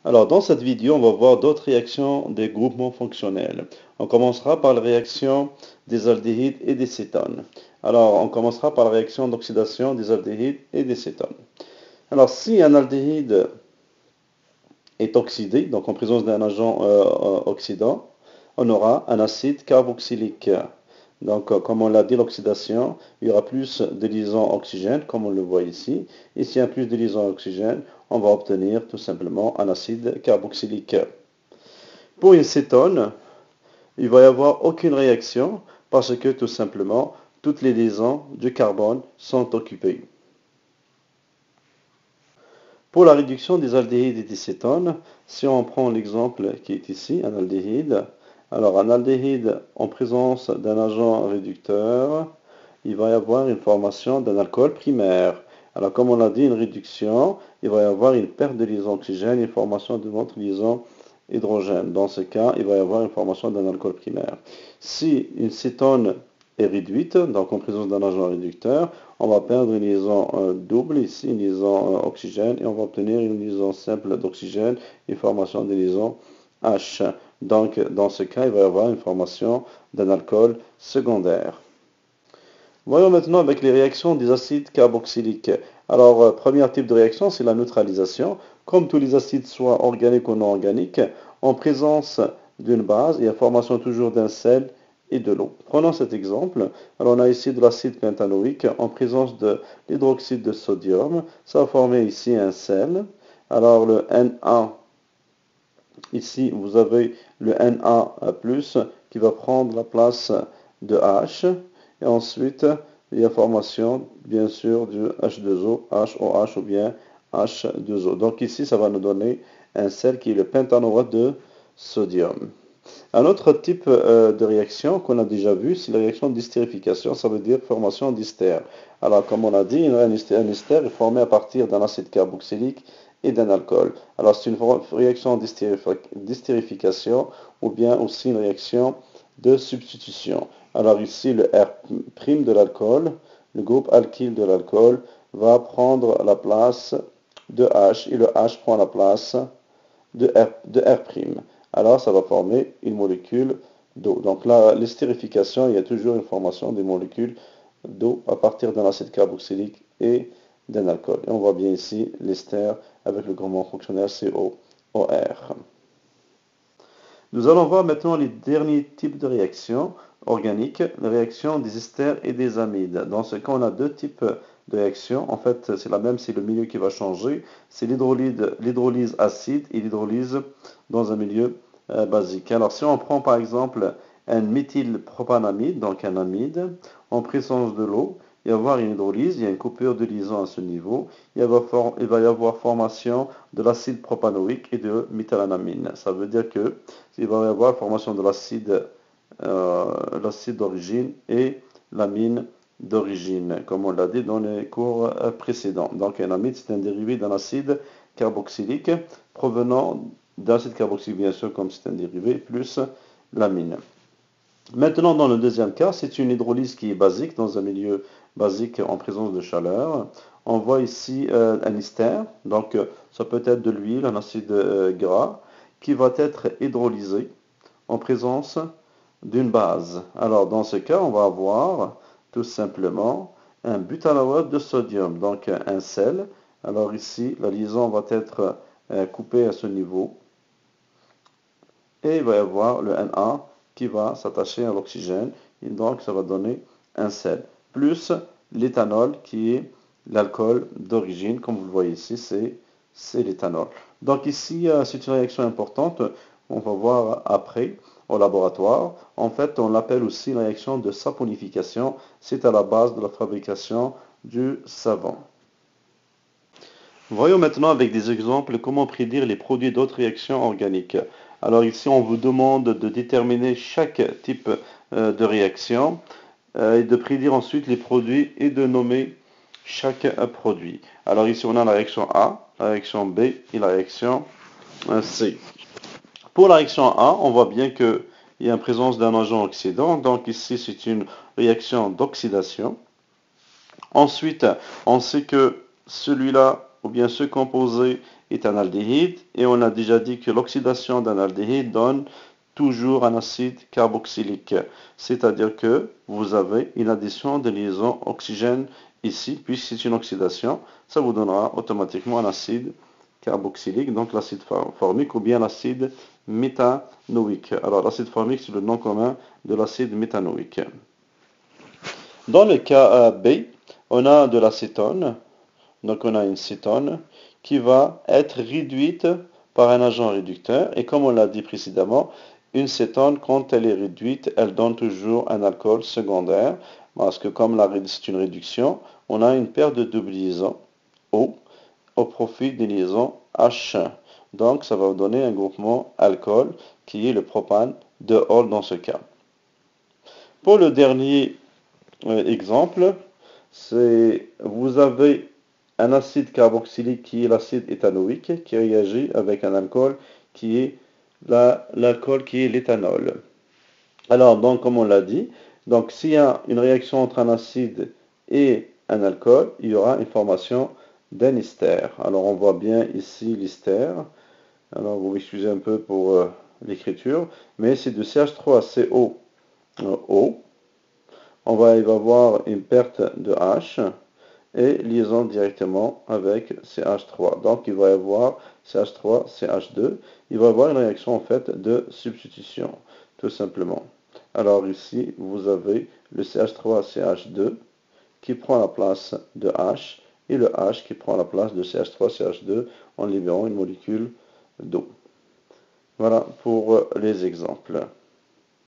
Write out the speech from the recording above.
Alors, dans cette vidéo, on va voir d'autres réactions des groupements fonctionnels. On commencera par la réaction des aldéhydes et des cétones. Alors, on commencera par la réaction d'oxydation des aldéhydes et des cétones. Alors, si un aldéhyde est oxydé, donc en présence d'un agent oxydant, on aura un acide carboxylique. Donc, comme on l'a dit, l'oxydation, il y aura plus de liaisons oxygène, comme on le voit ici. Et s'il y a plus de liaisons oxygène, on va obtenir tout simplement un acide carboxylique. Pour une cétone, il va y avoir aucune réaction parce que tout simplement, toutes les liaisons du carbone sont occupées. Pour la réduction des aldéhydes et des cétones, si on prend l'exemple qui est ici, un aldéhyde, alors un aldéhyde en présence d'un agent réducteur, il va y avoir une formation d'un alcool primaire. Alors comme on l'a dit, une réduction, il va y avoir une perte de liaison oxygène, une formation d'une autre liaison hydrogène. Dans ce cas, il va y avoir une formation d'un alcool primaire. Si une cétone est réduite, donc en présence d'un agent réducteur, on va perdre une liaison double, ici une liaison oxygène, et on va obtenir une liaison simple d'oxygène, une formation de liaison H. Donc dans ce cas, il va y avoir une formation d'un alcool secondaire. Voyons maintenant avec les réactions des acides carboxyliques. Alors, premier type de réaction, c'est la neutralisation. Comme tous les acides, soit organiques ou non organiques, en présence d'une base, il y a formation toujours d'un sel et de l'eau. Prenons cet exemple. Alors, on a ici de l'acide pentanoïque en présence de l'hydroxyde de sodium. Ça va former ici un sel. Alors, le Na, ici, vous avez le Na+, qui va prendre la place de H. Et ensuite, il y a formation, bien sûr, du H2O, HOH ou bien H2O. Donc ici, ça va nous donner un sel qui est le pentanoate de sodium. Un autre type de réaction qu'on a déjà vu, c'est la réaction d'estérification, ça veut dire formation d'ester. Alors, comme on a dit, un ester est formé à partir d'un acide carboxylique et d'un alcool. Alors, c'est une réaction d'estérification ou bien aussi une réaction de substitution. Alors ici, le R' de l'alcool, le groupe alkyle de l'alcool, va prendre la place de H et le H prend la place de R'. Alors ça va former une molécule d'eau. Donc là, l'estérification, il y a toujours une formation des molécules d'eau à partir d'un acide carboxylique et d'un alcool. Et on voit bien ici l'ester avec le groupement fonctionnel COOR. Nous allons voir maintenant les derniers types de réactions organiques, les réactions des esters et des amides. Dans ce cas, on a deux types de réactions. En fait, c'est la même, c'est le milieu qui va changer. C'est l'hydrolyse acide et l'hydrolyse dans un milieu basique. Alors, si on prend par exemple un méthylpropanamide, donc un amide, en présence de l'eau, il va y avoir une hydrolyse, il y a une coupure de liaison à ce niveau, il va y avoir formation de l'acide propanoïque et de méthylanamine. Ça veut dire que il va y avoir formation de l'acide d'origine et l'amine d'origine, comme on l'a dit dans les cours précédents. Donc un amide, c'est un dérivé d'un acide carboxylique provenant d'un acide carboxylique, bien sûr, comme c'est un dérivé, plus l'amine. Maintenant, dans le deuxième cas, c'est une hydrolyse qui est basique, dans un milieu basique en présence de chaleur. On voit ici un ester, donc ça peut être de l'huile, un acide gras, qui va être hydrolysé en présence d'une base. Alors, dans ce cas, on va avoir tout simplement un butanoate de sodium, donc un sel. Alors ici, la liaison va être coupée à ce niveau. Et il va y avoir le Na qui va s'attacher à l'oxygène. Et donc, ça va donner un sel. Plus l'éthanol qui est l'alcool d'origine. Comme vous le voyez ici, c'est l'éthanol. Donc ici, c'est une réaction importante. On va voir après au laboratoire. En fait, on l'appelle aussi la réaction de saponification. C'est à la base de la fabrication du savon. Voyons maintenant avec des exemples comment prédire les produits d'autres réactions organiques. Alors ici, on vous demande de déterminer chaque type de réaction et de prédire ensuite les produits et de nommer chaque produit. Alors ici, on a la réaction A, la réaction B et la réaction C. Pour la réaction A, on voit bien qu'il y a une présence d'un agent oxydant. Donc ici, c'est une réaction d'oxydation. Ensuite, on sait que celui-là ou bien ce composé est un aldéhyde, et on a déjà dit que l'oxydation d'un aldéhyde donne toujours un acide carboxylique, c'est-à-dire que vous avez une addition de liaison oxygène ici, puisque c'est une oxydation, ça vous donnera automatiquement un acide carboxylique, donc l'acide formique ou bien l'acide méthanoïque. Alors l'acide formique, c'est le nom commun de l'acide méthanoïque. Dans le cas B, on a de l'acétone, donc on a une cétone qui va être réduite par un agent réducteur, et comme on l'a dit précédemment, une cétone, quand elle est réduite, elle donne toujours un alcool secondaire, parce que comme c'est une réduction, on a une paire de double liaisons O au profit des liaisons H. Donc ça va vous donner un groupement alcool qui est le propane de Hall dans ce cas. Pour le dernier exemple, c'est vous avez un acide carboxylique qui est l'acide éthanoïque qui réagit avec un alcool qui est l'alcool qui est l'éthanol. Alors, donc, comme on l'a dit, donc s'il y a une réaction entre un acide et un alcool, il y aura une formation d'un ester. Alors, on voit bien ici l'ester. Alors, vous m'excusez un peu pour l'écriture, mais c'est de CH3CO O. Il va y avoir une perte de H et liaison directement avec CH3. Donc, il va y avoir CH3, CH2. Il va y avoir une réaction en fait de substitution, tout simplement. Alors ici, vous avez le CH3CH2 qui prend la place de H et le H qui prend la place de CH3CH2 en libérant une molécule d'eau. Voilà pour les exemples.